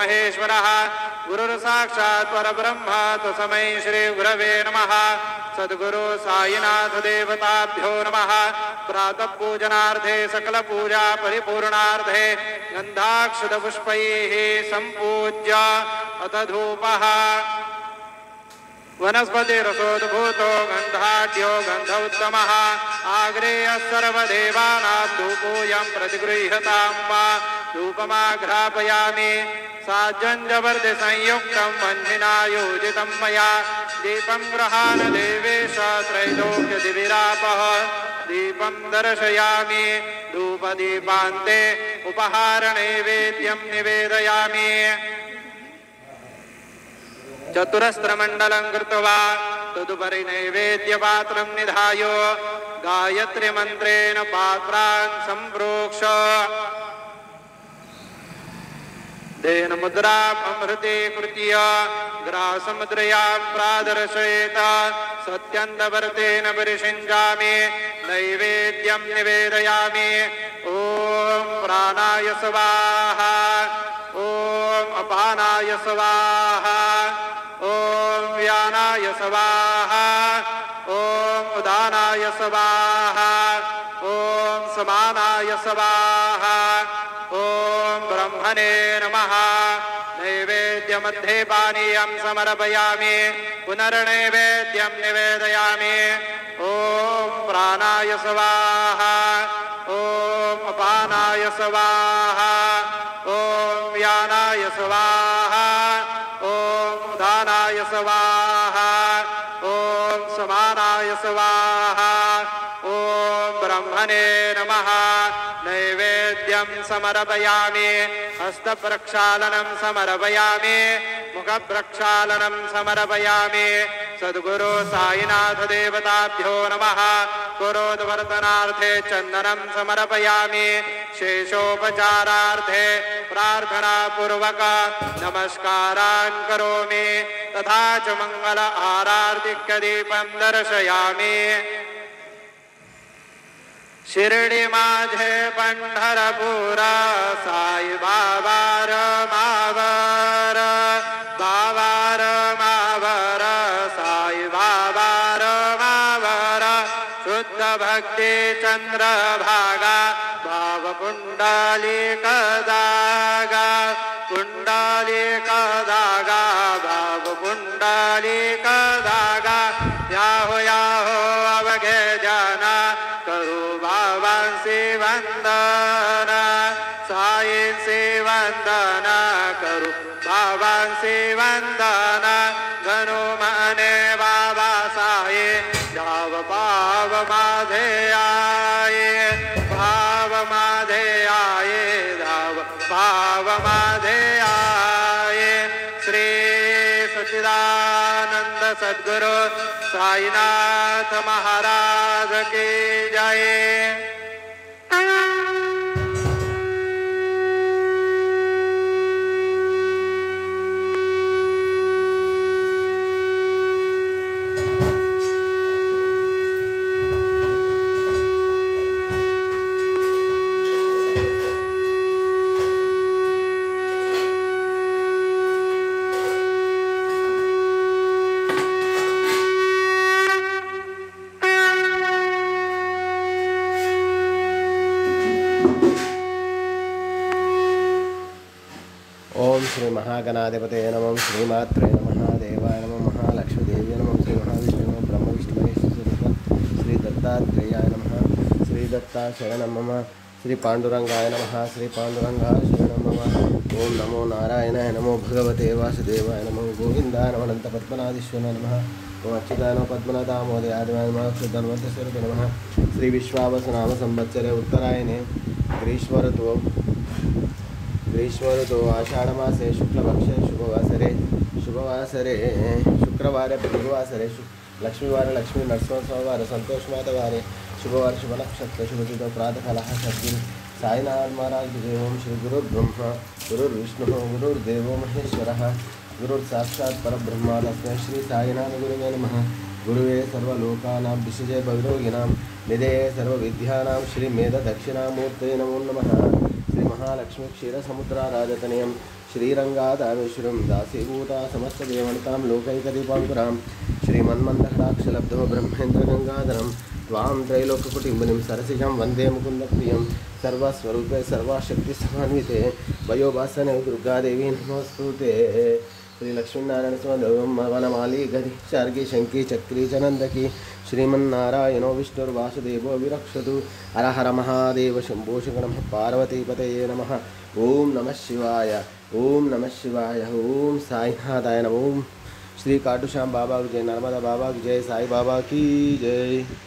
महेश्वरः गुरुर्साक्षात् परब्रह्म तस्मै श्री गुरवे नमः। सद्गुरु साईनाथ देवताभ्यो नमः। प्रातः पूजनार्थे सकल पूजा परिपूर्णार्थे गन्धाक्षतपुष्पैः सम्पूज्य अथ धूपः वनस्पतिरसोद्भूतो गन्धाढ्यो गन्ध उत्तमः आग्रेयः सर्वदेवानां धूपोऽयं प्रतिगृह्यतां वा धूपमाघ्रापयामि साज्जन्यवर्धि संयुक्तं वह्निना योजितं मया दीपं गृहाण देवेश त्रैलोक्यदिविरापः दीपं दर्शयामि धूपदीपान्ते उपहारनैवेद्यं निवेदयामि चतुरस्त्रमण्डलं कृत्वा तदुपरि नैवेद्यपात्रं निधाय गायत्रीमन्त्रेण पात्रान् सम्प्रोक्ष तेन मुद्रामृतीकृत्य ग्रासमुद्रयां प्रादर्शयेत सत्यन्तवर्तेन परिषिञ्जामि नैवेद्यं निवेदयामि। ॐ प्राणाय स्वाहा ॐ अपानाय स्वाहा ॐ व्यानाय स्वाहा ॐ उदानाय स्वाहा ॐ समानाय स्वाहा ॐ ब्रह्मणे नमः। नैवेद्यमध्ये पानीयं समर्पयामि पुनर्नैवेद्यं निवेदयामि। ॐ प्राणाय स्वाहा ॐ अपानाय स्वाहा ॐ व्यानाय स्वाहा ॐ उदानाय स्वाहा ॐ समानाय स्वाहा ॐ ब्रह्मणे नमः। नैवेद्यं समर्पयामि हस्तप्रक्षालनं समर्पयामि मुखप्रक्षालनं समर्पयामि। सद्गुरु साईनाथ देवताभ्यो नमः। पुरोद्वर्तनार्थे चन्दनं समर्पयामि शेषोपचारार्थे प्रार्थनापूर्वक नमस्कारान् करोमि तथा च मङ्गल आरार्तिकदीपं दर्शयामि। शिर्डी माझे पंढरपुरा साई बाबा रमावर बाबा रमावर साई बाबा रमावर शुद्ध भक्ति चंद्रभागा भाव पुंडलिक दागा पुंडलिक दागा भाव पुंडलिक दागा याहो याहो अवघे जाना करू बाबांसी वंदना साईंसी वंदना करू बाबांसी वंदना गणू मने बाबा साई जाव भाव माझे आये भाव माझे आये धाव भाव माझे आये। श्री सच्चिदानंद सद्गुरु साईनाथ महाराज की जय। श्री महागणाधिपते नमः श्रीमात्रे नमः देवाय नमः महालक्ष्मीदेव्यै नमः श्री महाविष्णु ब्रह्म विष्णु श्री दत्तात्रेयाय नमः श्री दत्ता शरणं मम श्री पाण्डुरंगाय नमः श्री पाण्डुरंगाय शरणं मम। ओम नमो नारायणाय नमो भगवते वासुदेवाय नमो गोविन्दाय नमः अनंत पद्मनाभीश्वराय नमः ओम अच्युताय नमः पद्मनाभाय नमः शुद्धन्वन्तस्वरूपे नमः। श्री विश्वावसुनाम संवत्सरे उत्तरायणे ग्रीष्म ऋतु आषाढ़मासे शुक्लपक्षे शुभवासरे शुक्रवारे बुधवासरे लक्ष्मीवार लक्ष्मी नरसिंहवार संतोषमातवारे शुभवार शुभनक्षत्र शुभतिथौ प्रातःकालः सद्गुरु साईनाथ महाराज विजय। ओम श्री गुरुर्ब्रह्मा गुरुर्विष्णु गुरुर्देवो महेश्वरः गुरुर्साक्षात् परब्रह्म तस्मै श्री साईनाथ गुरुवे नमः। गुरुवे सर्वलोकानां विशजे भविरोगिणां निधये सर्वविद्यानां श्री मेध दक्षिणामूर्तये नमो नमः। श्री महालक्ष्मी क्षीरसमुद्राराजतनयं श्रीरङ्गादामेश्वरं दासीभूता समस्तदेवनितां लोकैकदीपाङ्कुरां श्रीमन्मन्दकटाक्षलब्धो ब्रह्मेन्द्रगङ्गाधरं त्वां त्रैलोक्यकुटिम्बिनीं सरसिजं वन्दे मुकुन्दप्रियं सर्वस्वरूपे सर्वशक्तिसमन्विते वयोभासने दुर्गादेवी नमोऽस्तुते। श्रीलक्ष्मीनारायणस्वामी वनमाली गरी शार्गी शंकी चक्री चनंदकी श्रीमन्नारायणो विष्णुर्वासुदेवो विरक्षतु। हर हर महादेव शंभो शंकर पार्वतीपतये नमः। ओम नमः शिवाय, ओम नमः शिवाय, ओम साईनाथाय नमः। ओम श्री काटू श्याम बाबा की जय, नर्मदा बाबा की जय, साई बाबा की जय।